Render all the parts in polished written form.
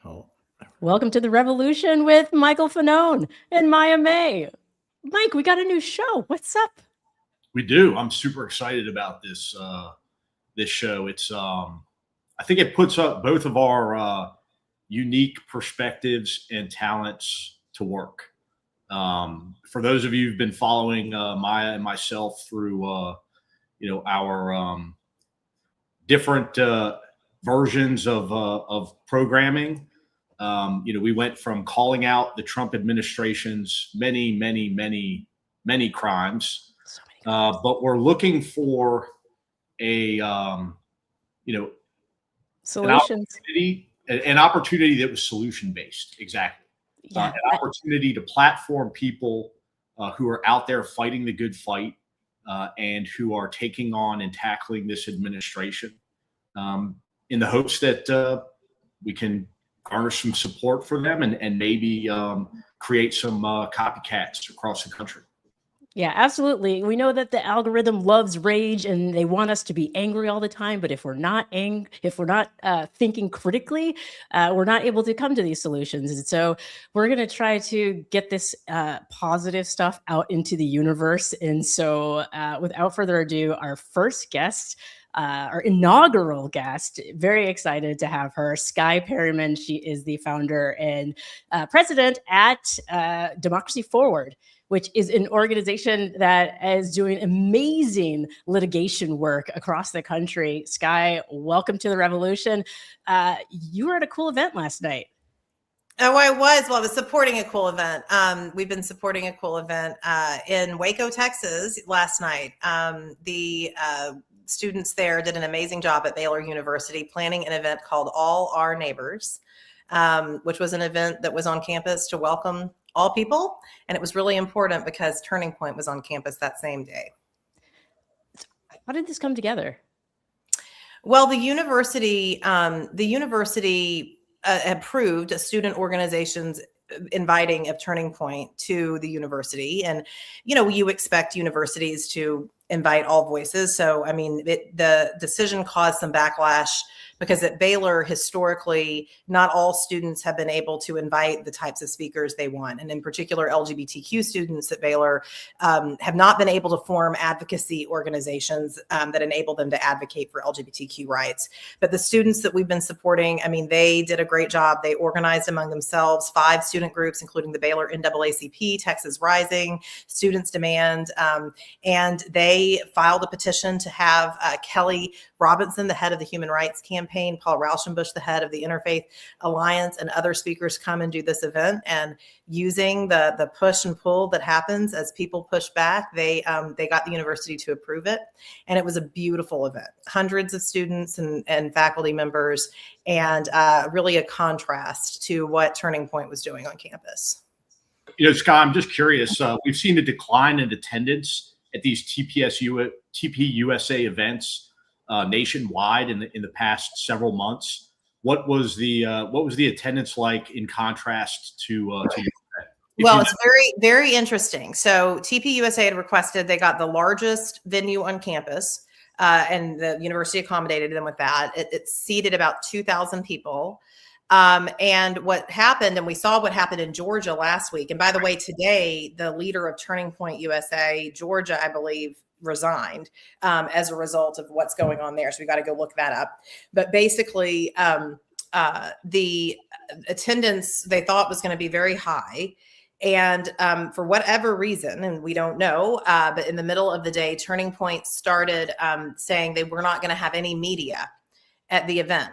Oh, Welcome to the Revolution with Michael Fanone and Maya May. Mike, we got a new show. What's up? we do. I'm super excited about this show. I think it puts up both of our unique perspectives and talents to work. For those of you who've been following Maya and myself through our different versions of programming. We went from calling out the Trump administration's many crimes, So many but we're looking for a solutions. an opportunity that was solution based. Exactly, Yeah. an opportunity to platform people who are out there fighting the good fight and who are taking on and tackling this administration in the hopes that we can garner some support for them and maybe create some copycats across the country. Yeah, absolutely. We know that the algorithm loves rage and they want us to be angry all the time. But if we're not thinking critically, we're not able to come to these solutions. And so we're going to try to get this positive stuff out into the universe. And so without further ado, our first guest, our inaugural guest, very excited to have her, Skye Perryman. She is the founder and president at Democracy Forward, which is an organization that is doing amazing litigation work across the country. Skye, welcome to the Revolution. You were at a cool event last night. Oh, I was. Well, I was supporting a cool event. We've been supporting a cool event in Waco, Texas last night. The students there did an amazing job at Baylor University planning an event called All Our Neighbors, which was an event that was on campus to welcome all people. And it was really important because Turning Point was on campus that same day. How did this come together? Well, the university approved student organizations inviting of Turning Point to the university. And, you expect universities to invite all voices. So, I mean, the decision caused some backlash because at Baylor, historically, not all students have been able to invite the types of speakers they want. And in particular, LGBTQ students at Baylor have not been able to form advocacy organizations that enable them to advocate for LGBTQ rights. But the students that we've been supporting, I mean, they did a great job. They organized among themselves 5 student groups, including the Baylor NAACP, Texas Rising, Students Demand, and they filed a petition to have Kelly Robinson, the head of the Human Rights Campaign, Paul Rauschenbusch, the head of the Interfaith Alliance, and other speakers come and do this event. And using the push and pull that happens as people push back, they got the university to approve it. And it was a beautiful event. Hundreds of students and faculty members, and really a contrast to what Turning Point was doing on campus. Skye, I'm just curious. We've seen a decline in attendance at these TPUSA events nationwide in the past several months. What was the attendance like in contrast to your event? Well, it's very, very interesting. So TPUSA had requested, they got the largest venue on campus, and the university accommodated them with that. It seated about 2,000 people. And what happened, and we saw what happened in Georgia last week. And by the way, today, the leader of Turning Point USA, Georgia, I believe, resigned as a result of what's going on there. So we got to go look that up. But basically, the attendance they thought was going to be very high. And for whatever reason, and we don't know, but in the middle of the day, Turning Point started saying they were not going to have any media at the event.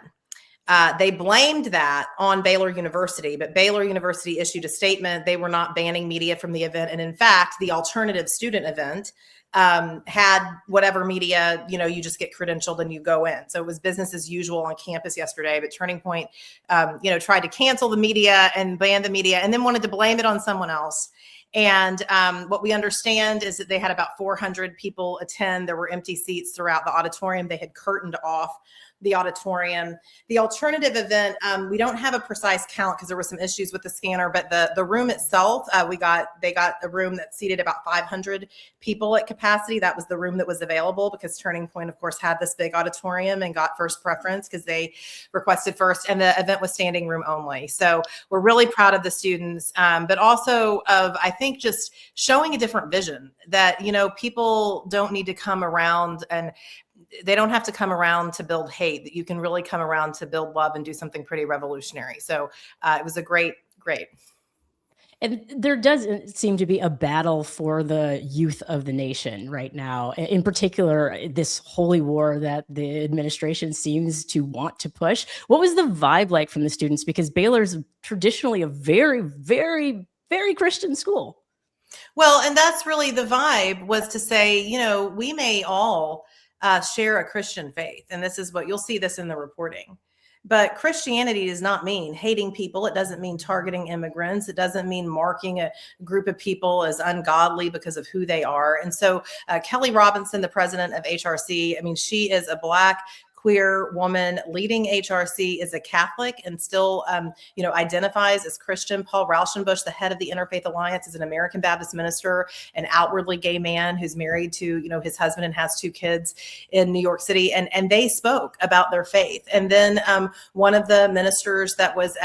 They blamed that on Baylor University, but Baylor University issued a statement. They were not banning media from the event. And in fact, the alternative student event had whatever media, you just get credentialed and you go in. So it was business as usual on campus yesterday, but Turning Point, tried to cancel the media and ban the media and then wanted to blame it on someone else. And what we understand is that they had about 400 people attend. There were empty seats throughout the auditorium. They had curtained off the auditorium. The alternative event, we don't have a precise count because there were some issues with the scanner, but the room itself, they got a room that seated about 500 people at capacity. That was the room that was available because Turning Point, of course, had this big auditorium and got first preference because they requested first, and the event was standing room only. So we're really proud of the students, but also of, I think, just showing a different vision that, people don't need to come around, and they don't have to come around to build hate, that you can really come around to build love and do something pretty revolutionary. So it was a great. And there does seem to be a battle for the youth of the nation right now. In particular, this holy war that the administration seems to want to push. What was the vibe like from the students? Because Baylor's traditionally a very, very, very Christian school. Well, and that's really the vibe, was to say, we may all share a Christian faith. And this is what you'll see this in the reporting. But Christianity does not mean hating people. It doesn't mean targeting immigrants. It doesn't mean marking a group of people as ungodly because of who they are. And so Kelly Robinson, the president of HRC, she is a Black queer woman leading HRC, is a Catholic and still, identifies as Christian. Paul Rauschenbusch, the head of the Interfaith Alliance, is an American Baptist minister, an outwardly gay man who's married to, his husband and has 2 kids in New York City. And they spoke about their faith. And then one of the ministers that was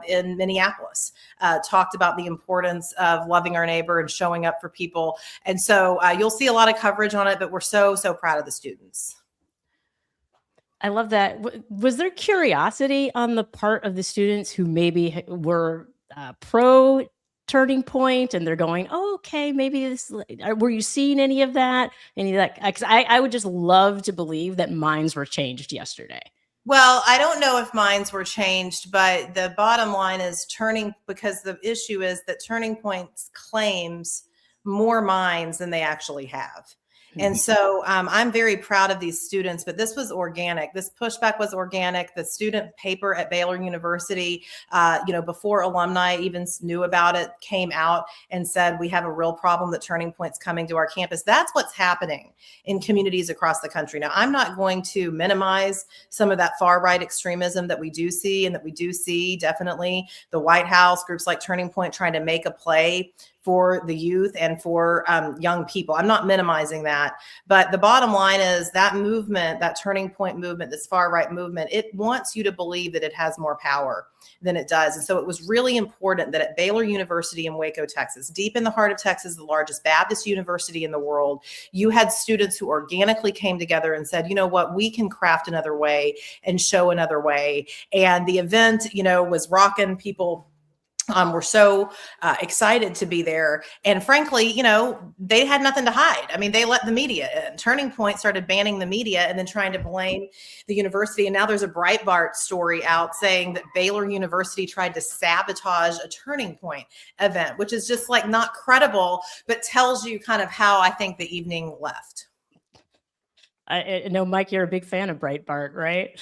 in Minneapolis talked about the importance of loving our neighbor and showing up for people. And so you'll see a lot of coverage on it, but we're so proud of the students. I love that. Was there curiosity on the part of the students who maybe were pro Turning Point, and they're going, oh, okay, maybe this, were you seeing any of that? Because I would just love to believe that minds were changed yesterday. Well, I don't know if minds were changed, but the bottom line is because the issue is that Turning Point claims more minds than they actually have. And so I'm very proud of these students, but this was organic. This pushback was organic. The student paper at Baylor University, before alumni even knew about it, came out and said, we have a real problem that Turning Point's coming to our campus. That's what's happening in communities across the country. Now, I'm not going to minimize some of that far right extremism that we do see, and that we do see definitely the White House, groups like Turning Point trying to make a play for the youth and for young people. I'm not minimizing that, but the bottom line is that movement, that Turning Point movement, this far right movement, it wants you to believe that it has more power than it does. And so it was really important that at Baylor University in Waco, Texas, deep in the heart of Texas, the largest Baptist university in the world, you had students who organically came together and said, you know what, we can craft another way and show another way. And the event, was rocking. People were so excited to be there. And frankly, they had nothing to hide. They let the media in. Turning Point started banning the media and then trying to blame the university. And now there's a Breitbart story out saying that Baylor University tried to sabotage a Turning Point event, which is just not credible, but tells you kind of how I think the evening left. I know, Mike, you're a big fan of Breitbart, right?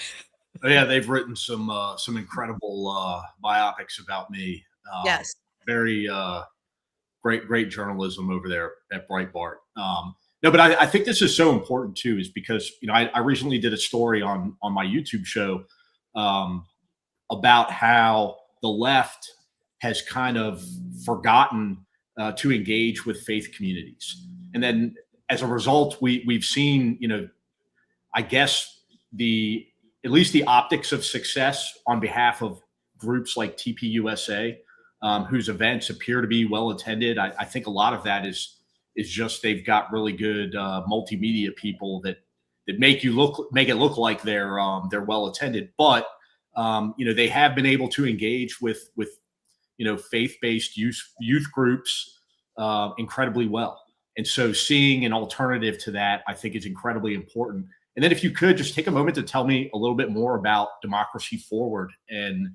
Yeah, they've written some incredible biopics about me. Yes. Very great journalism over there at Breitbart. No, but I think this is so important too, is because, I recently did a story on my YouTube show about how the left has kind of forgotten to engage with faith communities. And then as a result, we've seen, I guess at least the optics of success on behalf of groups like TPUSA, whose events appear to be well attended. I think a lot of that is just they've got really good multimedia people that make it look like they're well attended. But they have been able to engage with faith-based youth groups incredibly well. And so seeing an alternative to that, I think, is incredibly important. And then if you could just take a moment to tell me a little bit more about Democracy Forward and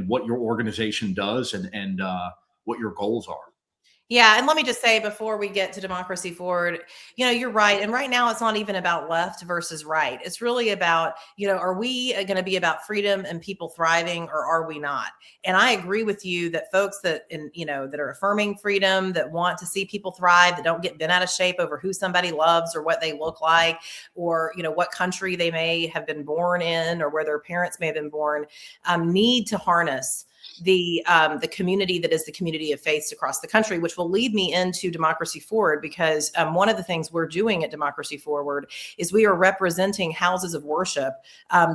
what your organization does and what your goals are. Yeah, and let me just say before we get to Democracy Forward, you're right. And right now, it's not even about left versus right. It's really about, are we going to be about freedom and people thriving, or are we not? And I agree with you that folks that are affirming freedom, that want to see people thrive, that don't get bent out of shape over who somebody loves or what they look like, or what country they may have been born in, or where their parents may have been born, need to harness the community that is the community of faiths across the country, which will lead me into Democracy Forward, because one of the things we're doing at Democracy Forward is we are representing houses of worship,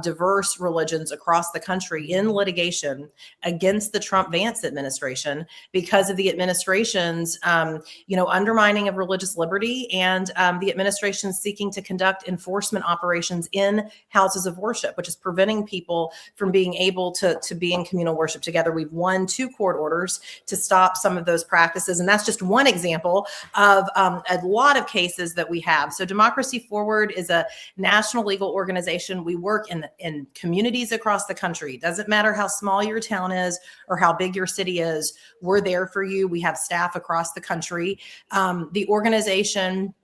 diverse religions across the country in litigation against the Trump-Vance administration because of the administration's, undermining of religious liberty, and the administration seeking to conduct enforcement operations in houses of worship, which is preventing people from being able to be in communal worship together. We've won 2 court orders to stop some of those practices. And that's just one example of a lot of cases that we have. So Democracy Forward is a national legal organization. We work in communities across the country. It doesn't matter how small your town is or how big your city is. We're there for you. We have staff across the country. The organization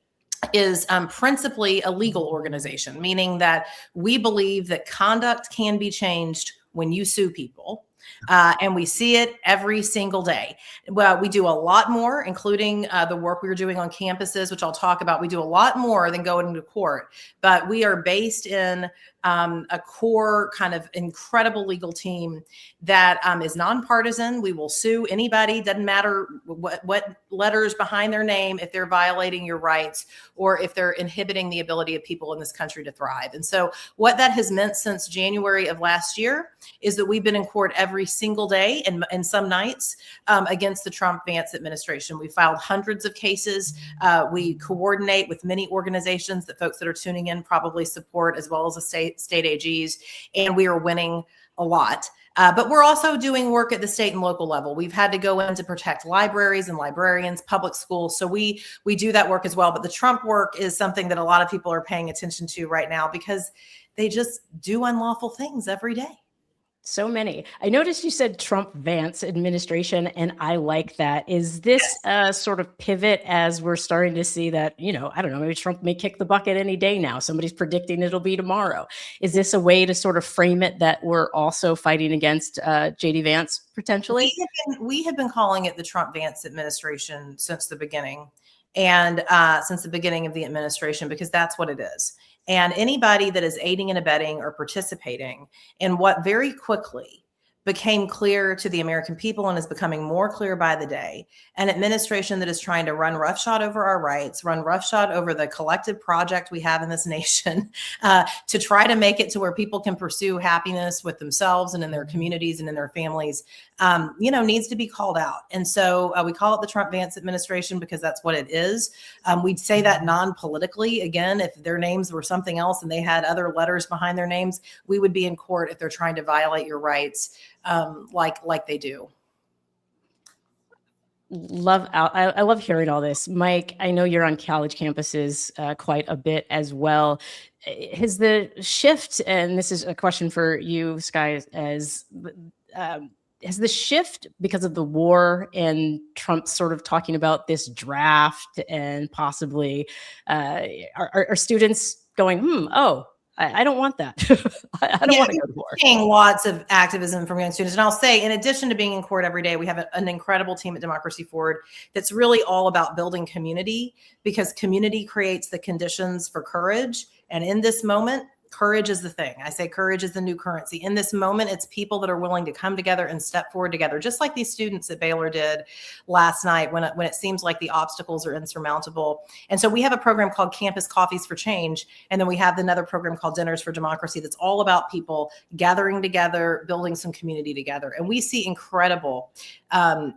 is principally a legal organization, meaning that we believe that conduct can be changed when you sue people. And we see it every single day. Well, we do a lot more, including the work we were doing on campuses, which I'll talk about. We do a lot more than going to court, but we are based in a core kind of incredible legal team that is nonpartisan. We will sue anybody, doesn't matter what letters behind their name, if they're violating your rights or if they're inhibiting the ability of people in this country to thrive. And so what that has meant since January of last year is that we've been in court every single day and some nights against the Trump-Vance administration. We filed hundreds of cases. We coordinate with many organizations that folks that are tuning in probably support, as well as the state AGs, and we are winning a lot. But we're also doing work at the state and local level. We've had to go in to protect libraries and librarians, public schools. So we do that work as well. But the Trump work is something that a lot of people are paying attention to right now because they just do unlawful things every day. So many. I noticed you said Trump-Vance administration, and I like that. Is this a sort of pivot as we're starting to see that, I don't know, maybe Trump may kick the bucket any day now. Somebody's predicting it'll be tomorrow. Is this a way to sort of frame it that we're also fighting against J.D. Vance potentially? We have been calling it the Trump-Vance administration since the beginning, and since the beginning of the administration, because that's what it is. And anybody that is aiding and abetting or participating in what very quickly became clear to the American people and is becoming more clear by the day, an administration that is trying to run roughshod over our rights, run roughshod over the collective project we have in this nation, to try to make it to where people can pursue happiness with themselves and in their communities and in their families, needs to be called out. And so we call it the Trump-Vance administration because that's what it is. We'd say that non-politically. Again, if their names were something else and they had other letters behind their names, we would be in court if they're trying to violate your rights like they do. I love hearing all this. Mike, I know you're on college campuses quite a bit as well. Has the shift, and this is a question for you, Skye, has the shift because of the war and Trump sort of talking about this draft and possibly are students going, I don't want that. I don't want to go to war. Seeing lots of activism from young students. And I'll say, in addition to being in court every day, we have an incredible team at Democracy Forward that's really all about building community, because community creates the conditions for courage. And in this moment, courage is the thing. I say courage is the new currency. In this moment, it's people that are willing to come together and step forward together, just like these students at Baylor did last night when it seems like the obstacles are insurmountable. And so we have a program called Campus Coffees for Change. And then we have another program called Dinners for Democracy that's all about people gathering together, building some community together. And we see incredible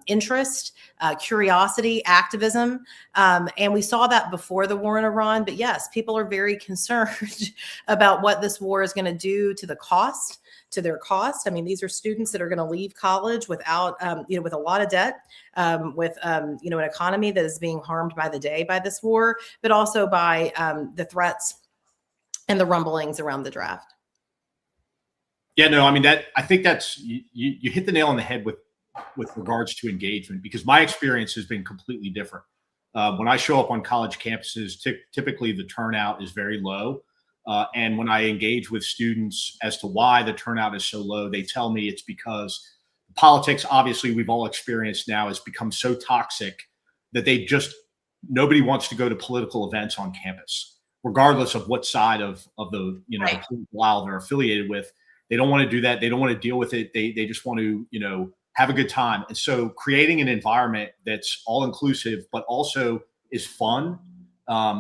interest, curiosity, activism. And we saw that before the war in Iran. But yes, people are very concerned about what this war is going to do to their cost. I mean, these are students that are going to leave college without, with a lot of debt, with, an economy that is being harmed by the day by this war, but also by the threats and the rumblings around the draft. Yeah, no, I mean, I think that's, you hit the nail on the head with with regards to engagement, because my experience has been completely different. When I show up on college campuses, typically the turnout is very low. And when I engage with students as to why the turnout is so low, they tell me it's because politics, obviously, we've all experienced now, has become so toxic that nobody wants to go to political events on campus, regardless of what side of the the political aisle they're affiliated with. They don't want to do that. They don't want to deal with it. They just want to have a good time. And so creating an environment that's all inclusive, but also is fun.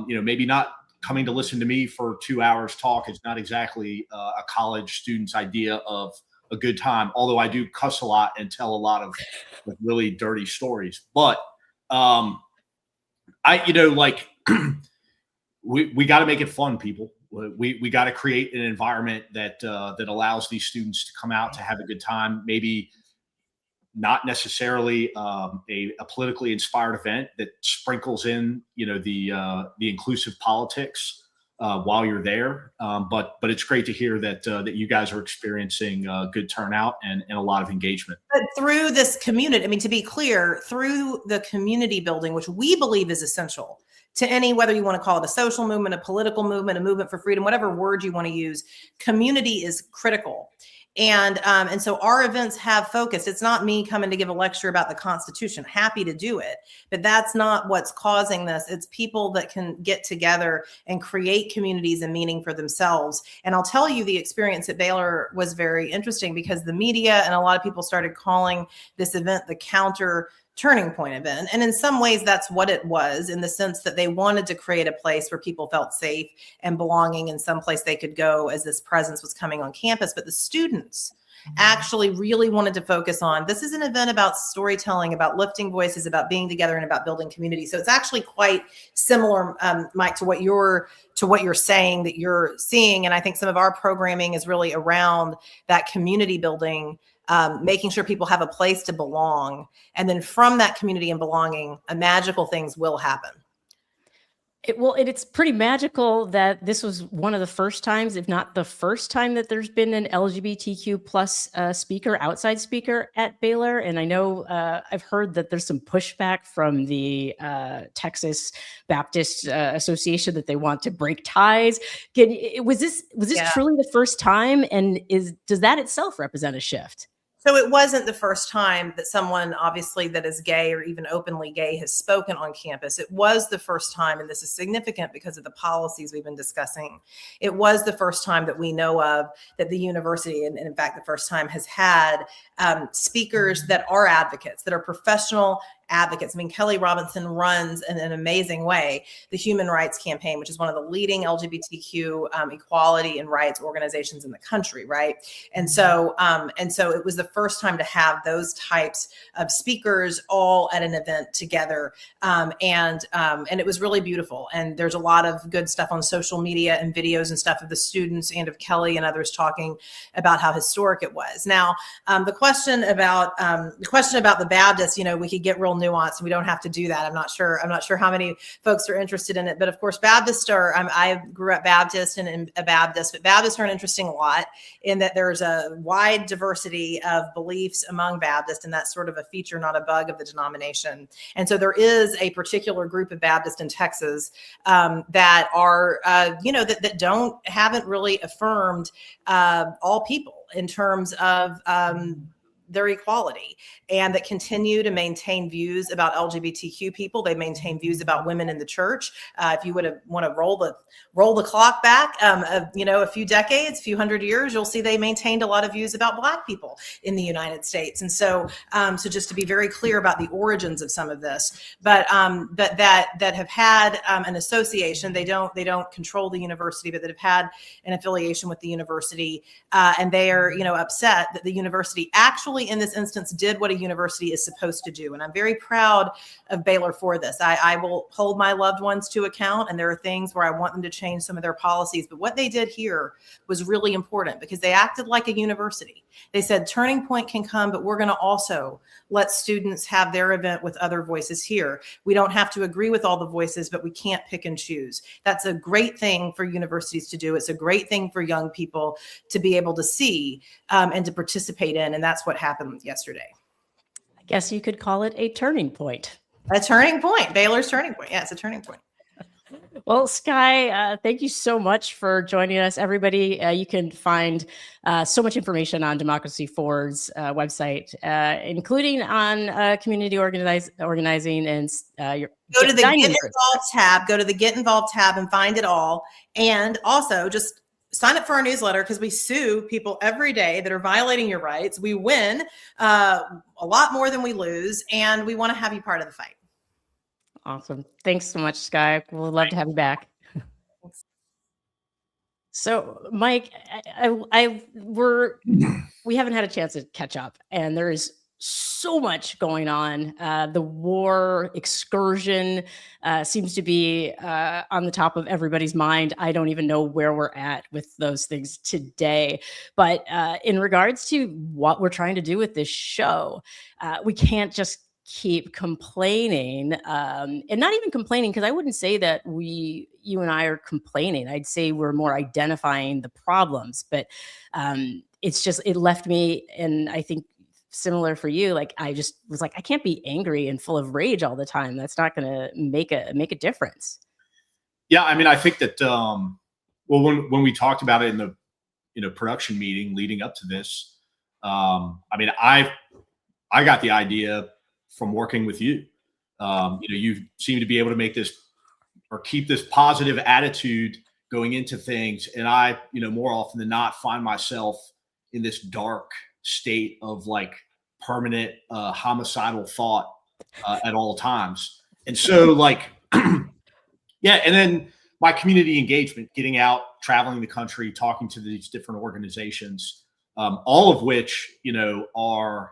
Maybe not coming to listen to me for 2 hours talk is not exactly a college student's idea of a good time. Although I do cuss a lot and tell a lot of really dirty stories, but we got to make it fun, people. We got to create an environment that allows these students to come out to have a good time. Maybe not necessarily a politically inspired event that sprinkles in, the inclusive politics while you're there. But it's great to hear that you guys are experiencing good turnout and a lot of engagement. But through this community, I mean, to be clear, through the community building, which we believe is essential to any, whether you want to call it a social movement, a political movement, a movement for freedom, whatever word you want to use, community is critical. And so our events have focus. It's not me coming to give a lecture about the Constitution. Happy to do it, but that's not what's causing this. It's people that can get together and create communities and meaning for themselves. And I'll tell you, the experience at Baylor was very interesting because the media and a lot of people started calling this event the counter turning point event. And in some ways, that's what it was, in the sense that they wanted to create a place where people felt safe and belonging, in some place they could go as this presence was coming on campus. But the students actually really wanted to focus on, this is an event about storytelling, about lifting voices, about being together, and about building community. So it's actually quite similar, Mike, to what you're saying that you're seeing. And I think some of our programming is really around that community building, making sure people have a place to belong. And then from that community and belonging, magical things will happen. It's pretty magical that this was one of the first times, if not the first time, that there's been an LGBTQ plus outside speaker at Baylor. And I know I've heard that there's some pushback from the Texas Baptist Association that they want to break ties. Was this truly the first time? And does that itself represent a shift? So it wasn't the first time that someone, obviously, that is gay or even openly gay has spoken on campus. It was the first time, and this is significant because of the policies we've been discussing. It was the first time that we know of that the university, and in fact, the first time, has had speakers that are advocates, that are professional advocates. I mean, Kelly Robinson runs in an amazing way the Human Rights Campaign, which is one of the leading LGBTQ equality and rights organizations in the country, right? And so it was the first time to have those types of speakers all at an event together, and it was really beautiful. And there's a lot of good stuff on social media and videos and stuff of the students and of Kelly and others talking about how historic it was. Now, the question about the Baptists, we could get real nuanced, and we don't have to do that. I'm not sure how many folks are interested in it, but of course, Baptists are. I grew up Baptist and a Baptist, but Baptists are an interesting lot in that there's a wide diversity of beliefs among Baptists, and that's sort of a feature, not a bug, of the denomination. And so there is a particular group of Baptists in Texas that are, that haven't really affirmed all people in terms of their equality, and that continue to maintain views about LGBTQ people. They maintain views about women in the church. If you want to roll the clock back, a few decades, few hundred years, you'll see they maintained a lot of views about Black people in the United States. And so just to be very clear about the origins of some of this, but that have had an association. They don't control the university, but that have had an affiliation with the university, and they are upset that the university actually, in this instance, did what a university is supposed to do. And I'm very proud of Baylor for this. I will hold my loved ones to account, and there are things where I want them to change some of their policies. But what they did here was really important because they acted like a university. They said Turning Point can come, but we're going to also let students have their event with other voices here. We don't have to agree with all the voices, but we can't pick and choose. That's a great thing for universities to do. It's a great thing for young people to be able to see and to participate in. And that's what happened yesterday. Guess you could call it a turning point. A turning point, Baylor's turning point. Yeah, it's a turning point. Well, Skye, thank you so much for joining us. Everybody, you can find so much information on Democracy Forward's website, including on community organizing and your Go to the dining Get group. Involved tab. Go to the Get Involved tab and find it all. And also just sign up for our newsletter, because we sue people every day that are violating your rights. We win a lot more than we lose, and we want to have you part of the fight. Awesome. Thanks so much, Skye. We'll love to have you back. So, Mike, we haven't had a chance to catch up, and there is so much going on. The war excursion seems to be on the top of everybody's mind. I don't even know where we're at with those things today. But in regards to what we're trying to do with this show, we can't just keep complaining, and not even complaining, because I wouldn't say that you and I are complaining. I'd say we're more identifying the problems, but it's just, it left me, and I think similar for you, like I just was like, I can't be angry and full of rage all the time. That's not going to make a difference. Yeah, I mean, I think that well, when we talked about it in the production meeting leading up to this, I mean, I got the idea from working with you. You seem to be able to make this or keep this positive attitude going into things. And I, more often than not, find myself in this dark state of like permanent homicidal thought at all times. And so like, yeah. And then my community engagement, getting out, traveling the country, talking to these different organizations, all of which, are,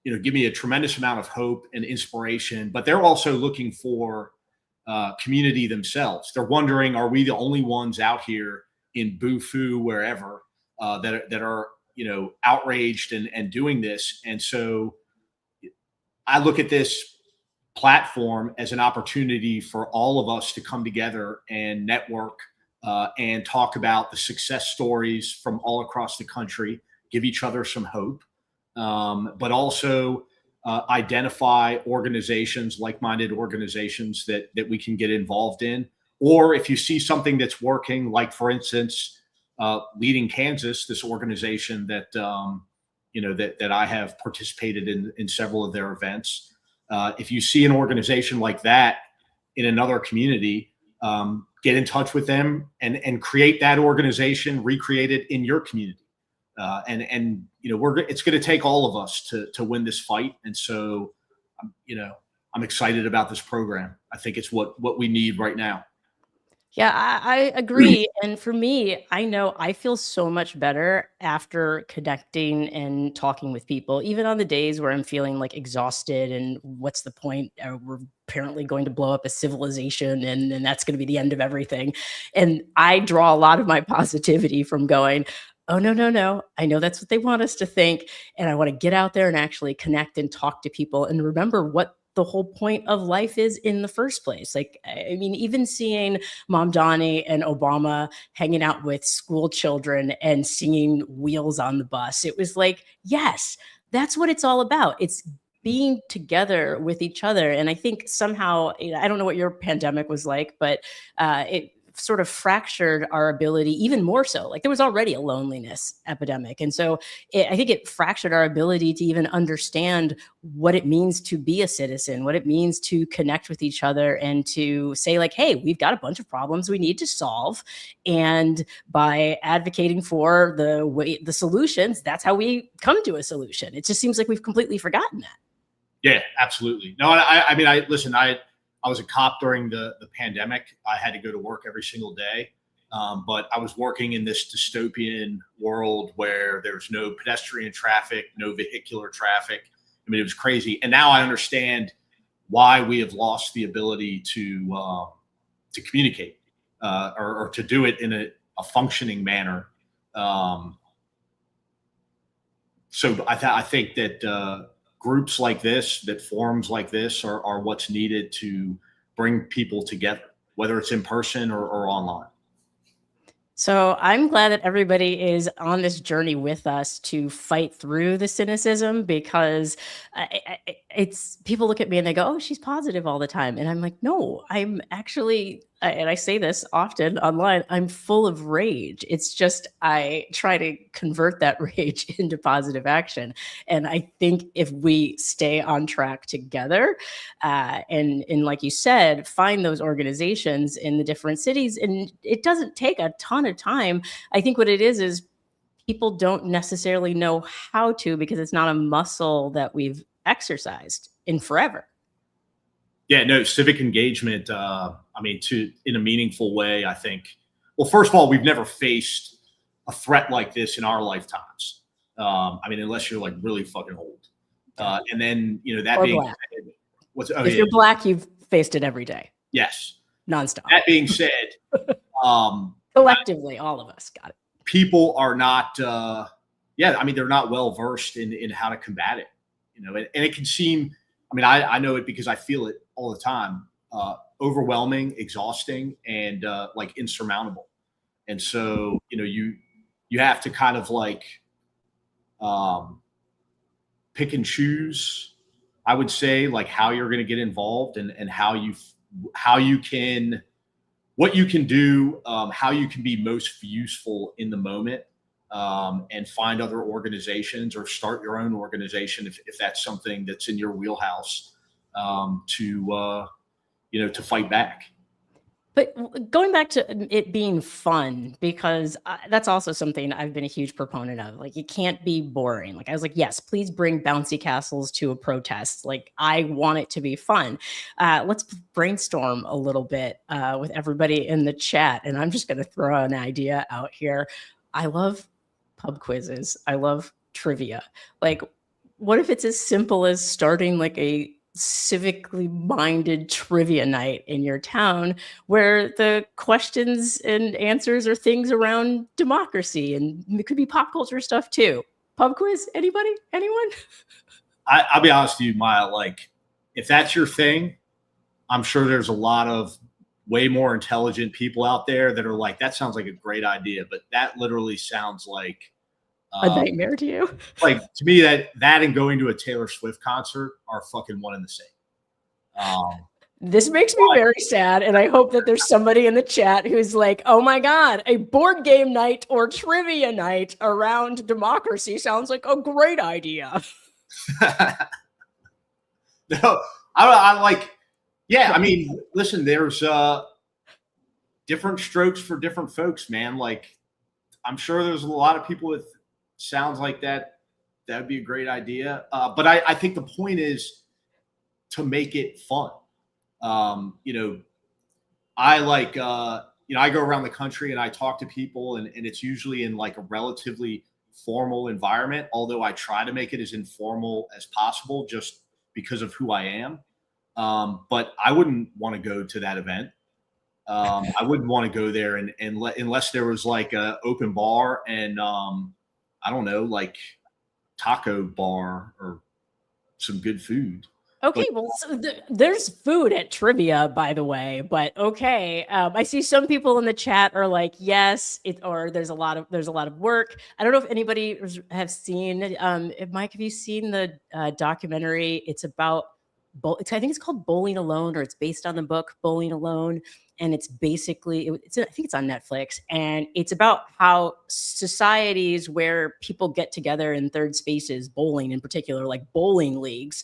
give me a tremendous amount of hope and inspiration, but they're also looking for community themselves. They're wondering, are we the only ones out here in Boo-Foo, wherever, that are, outraged and doing this? And so I look at this platform as an opportunity for all of us to come together and network and talk about the success stories from all across the country, give each other some hope, but also identify organizations, like-minded organizations that we can get involved in. Or if you see something that's working, like for instance, Leading Kansas, this organization that that I have participated in several of their events. If you see an organization like that in another community, get in touch with them and create that organization, recreate it in your community. And it's going to take all of us to win this fight. And so, I'm excited about this program. I think it's what we need right now. Yeah, I agree. And for me, I know I feel so much better after connecting and talking with people, even on the days where I'm feeling like exhausted and what's the point? We're apparently going to blow up a civilization and that's going to be the end of everything. And I draw a lot of my positivity from going, oh, no. I know that's what they want us to think. And I want to get out there and actually connect and talk to people and remember what the whole point of life is in the first place. Like, I mean, even seeing Mom Donnie and Obama hanging out with school children and singing Wheels on the Bus, it was like, yes, that's what it's all about. It's being together with each other. And I think somehow, I don't know what your pandemic was like, but it sort of fractured our ability even more so. Like there was already a loneliness epidemic. And so I think it fractured our ability to even understand what it means to be a citizen, what it means to connect with each other and to say like, hey, we've got a bunch of problems we need to solve. And by advocating for the solutions, that's how we come to a solution. It just seems like we've completely forgotten that. Yeah, absolutely. No, I mean, I was a cop during the pandemic. I had to go to work every single day. But I was working in this dystopian world where there's no pedestrian traffic, no vehicular traffic. I mean, it was crazy. And now I understand why we have lost the ability to communicate or to do it in a functioning manner. So I think that groups like this, that forums like this are what's needed to bring people together, whether it's in person or online. So I'm glad that everybody is on this journey with us to fight through the cynicism, because it's people look at me and they go, "Oh, she's positive all the time," and I'm like, "No, I'm actually." And I say this often online, I'm full of rage. It's just I try to convert that rage into positive action. And I think if we stay on track together, and like you said, find those organizations in the different cities, and it doesn't take a ton of time. I think what it is people don't necessarily know how to, because it's not a muscle that we've exercised in forever. Yeah, no, civic engagement. I mean, in a meaningful way, I think. Well, first of all, we've never faced a threat like this in our lifetimes. I mean, unless you're like really fucking old. And then, that Or being black. said, If you're black, you've faced it every day, yes. nonstop. That being said, Collectively, all of us got it. people are not. I mean, they're not well versed in how to combat it. And it can seem. I mean, I know it because I feel it all the time. Overwhelming, exhausting, and like insurmountable. And so, you have to kind of like pick and choose. I would say like how you're going to get involved and what you can do, how you can be most useful in the moment, and find other organizations or start your own organization if that's something that's in your wheelhouse, to fight back. But going back to it being fun, because that's also something I've been a huge proponent of. Like, it can't be boring. Like, I was like, yes, please bring bouncy castles to a protest. Like, I want it to be fun. Let's brainstorm a little bit with everybody in the chat. And I'm just going to throw an idea out here. I love pub quizzes. I love trivia. Like, what if it's as simple as starting like a civically minded trivia night in your town, where the questions and answers are things around democracy, and it could be pop culture stuff too. Pub quiz? Anybody? Anyone? I'll be honest with you, Maya. Like, if that's your thing, I'm sure there's a lot of way more intelligent people out there that are like, that sounds like a great idea, but that literally sounds like A nightmare to you? like, to me, that and going to a Taylor Swift concert are fucking one and the same. This makes me very sad, and I hope that there's somebody in the chat who's like, "Oh my God, a board game night or trivia night around democracy sounds like a great idea." No, I like, yeah. I mean, listen, there's different strokes for different folks, man. Like, I'm sure there's a lot of people with sounds like that. That would be a great idea. But I think the point is to make it fun. I like, I go around the country and I talk to people, and it's usually in like a relatively formal environment, although I try to make it as informal as possible just because of who I am. But I wouldn't want to go to that event. I wouldn't want to go there unless there was like a open bar and I don't know, like taco bar or some good food. Okay, well, so there's food at trivia, by the way, but okay. I see some people in the chat are like, yes, or there's a lot of work. I don't know if anybody have seen, Mike, have you seen the documentary? It's about, I think it's called Bowling Alone, or it's based on the book Bowling Alone. And it's basically, I think it's on Netflix, and it's about how societies where people get together in third spaces, bowling in particular, like bowling leagues,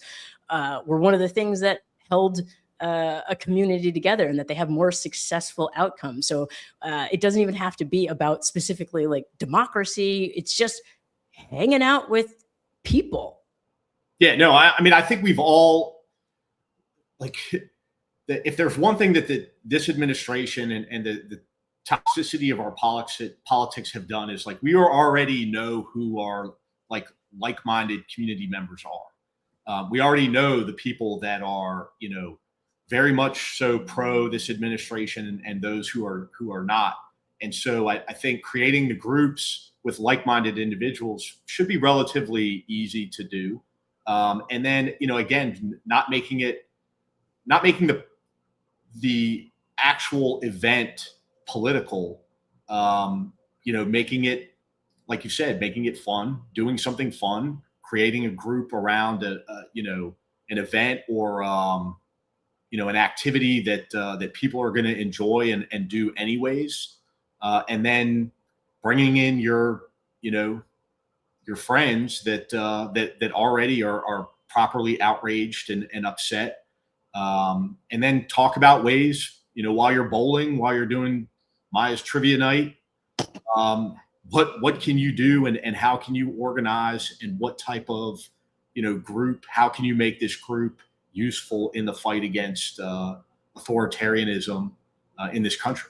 were one of the things that held a community together, and that they have more successful outcomes. So it doesn't even have to be about specifically like democracy. It's just hanging out with people. Yeah, no, I mean, I think we've all, like, if there's one thing that this administration and the toxicity of our politics have done is, like, we already know who our like-minded community members are. We already know the people that are, very much so pro this administration and those who are not. And so I think creating the groups with like-minded individuals should be relatively easy to do. And then, again, not making the actual event political, making it, like you said, making it fun, doing something fun, creating a group around an event or an activity that people are going to enjoy and do anyways, and then bringing in your friends that already are properly outraged and upset, and then talk about ways, while you're bowling, while you're doing Maya's trivia night, what can you do and how can you organize, and what type of group, how can you make this group useful in the fight against authoritarianism in this country.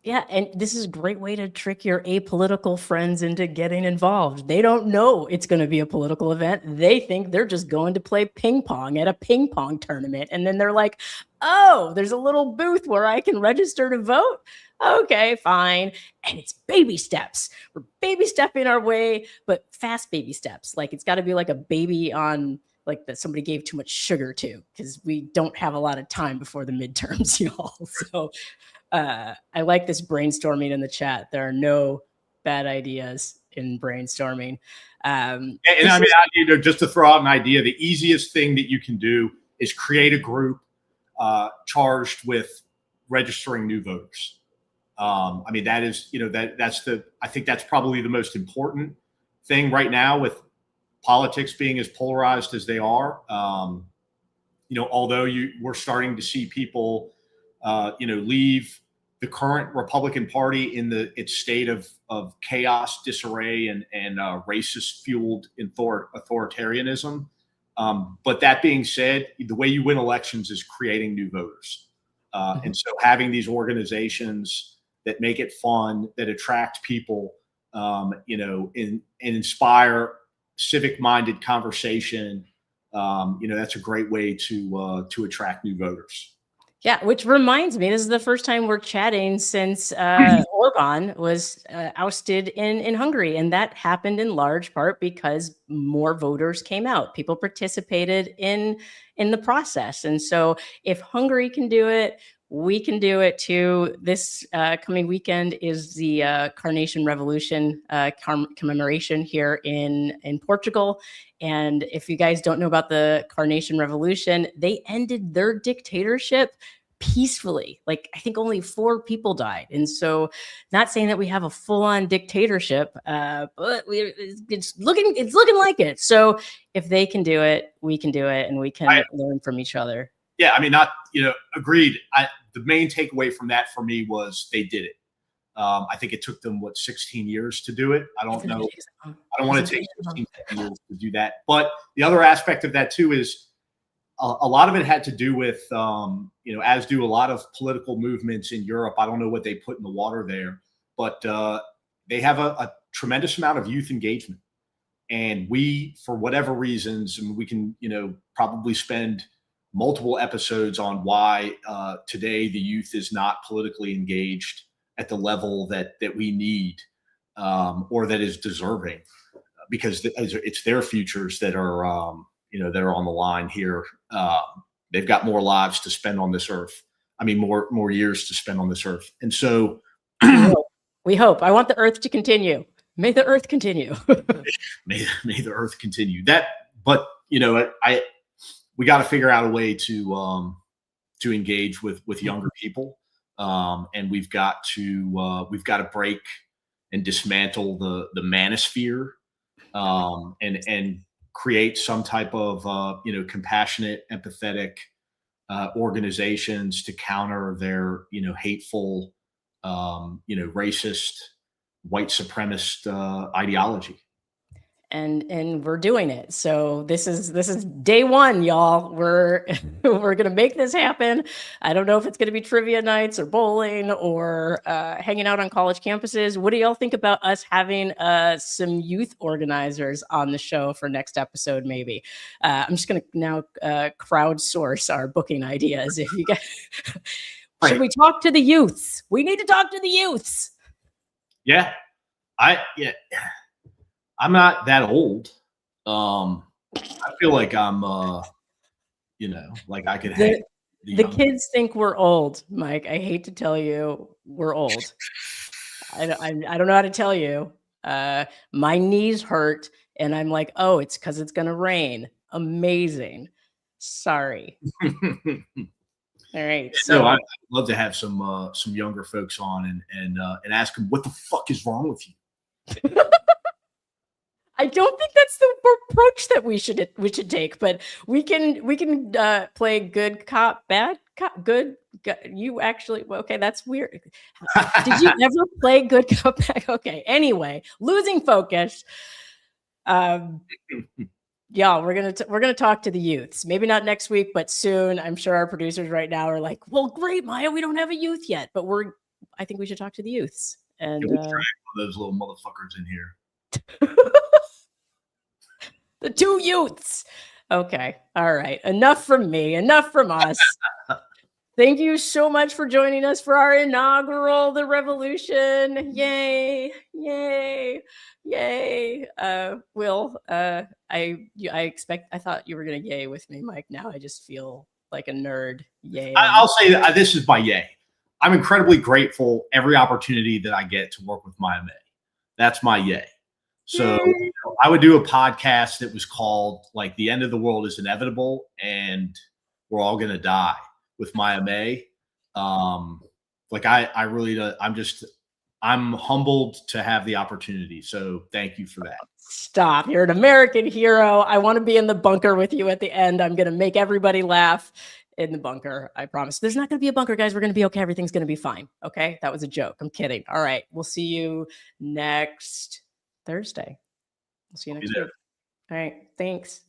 Yeah, and this is a great way to trick your apolitical friends into getting involved. They don't know it's going to be a political event. They think they're just going to play ping pong at a ping pong tournament. And then they're like, oh, there's a little booth where I can register to vote. Okay, fine. And it's baby steps. We're baby stepping our way, but fast baby steps. Like it's got to be like a baby on like that somebody gave too much sugar to, because we don't have a lot of time before the midterms, y'all. So I like this brainstorming in the chat. There are no bad ideas in brainstorming. Just to throw out an idea, the easiest thing that you can do is create a group charged with registering new voters. That is, I think that's probably the most important thing right now with politics being as polarized as they are. Although we're starting to see people, leave the current Republican Party in its state of chaos, disarray, and racist fueled authoritarianism. But that being said, the way you win elections is creating new voters. And so having these organizations that make it fun, that attract people, and inspire civic-minded conversation, that's a great way to attract new voters. Yeah, which reminds me, this is the first time we're chatting since Orban was ousted in Hungary. And that happened in large part because more voters came out. People participated in the process. And so if Hungary can do it, we can do it too. This coming weekend is the Carnation Revolution commemoration here in Portugal. And if you guys don't know about the Carnation Revolution, they ended their dictatorship peacefully. Like I think only 4 people died. And so not saying that we have a full-on dictatorship, but it's looking like it. So if they can do it, we can do it, and we can learn from each other. Yeah, agreed. The main takeaway from that for me was they did it. I think it took them 16 years to do it. I don't know. I don't want to take 16 years to do that. But the other aspect of that too is a lot of it had to do with, as do a lot of political movements in Europe. I don't know what they put in the water there, but they have a tremendous amount of youth engagement. And we, for whatever reasons, we can, probably spend multiple episodes on why today the youth is not politically engaged at the level that we need, or that is deserving, because it's their futures that are that are on the line here. They've got more lives to spend on this earth. More years to spend on this earth. And so we hope. I want the earth to continue. May the earth continue. may the earth continue. But we got to figure out a way to engage with younger people, and we've got to break and dismantle the manosphere, and create some type of compassionate, empathetic organizations to counter their hateful, racist, white supremacist ideology. And we're doing it. So this is day one, y'all. We're gonna make this happen. I don't know if it's gonna be trivia nights or bowling or hanging out on college campuses. What do y'all think about us having some youth organizers on the show for next episode? Maybe I'm just gonna now crowdsource our booking ideas. If you guys should we talk to the youths? We need to talk to the youths. Yeah, I'm not that old. I feel like I'm, like I could hang. The kids think we're old, Mike. I hate to tell you, we're old. I don't know how to tell you. My knees hurt, and I'm like, oh, it's because it's gonna rain. Amazing. Sorry. All right. No, So I'd love to have some younger folks on and ask them what the fuck is wrong with you. I don't think that's the approach that we should take, but we can play good cop, bad cop, good. You actually, well, okay, that's weird. Did you ever play good cop, bad? Okay. Anyway, losing focus. Y'all, we're gonna talk to the youths. Maybe not next week, but soon. I'm sure our producers right now are like, "Well, great, Maya, we don't have a youth yet, but I think we should talk to the youths." And We'll drag one of those little motherfuckers in here. The two youths. Okay. All right. Enough from me. Enough from us. Thank you so much for joining us for our inaugural The Revolution. Yay. Yay. Yay. Will, I thought you were going to yay with me, Mike. Now I just feel like a nerd. Yay. I'll say that this is my yay. I'm incredibly grateful every opportunity that I get to work with Maya May. That's my yay. So I would do a podcast that was called like The End of the World is Inevitable and We're All Gonna Die with Maya May. Like I really I'm humbled to have the opportunity. So thank you for that. Stop. You're an American hero. I want to be in the bunker with you at the end. I'm going to make everybody laugh in the bunker. I promise. There's not going to be a bunker, guys. We're going to be okay. Everything's going to be fine. Okay. That was a joke. I'm kidding. All right. We'll see you next Thursday. We'll see you next week. All right. Thanks.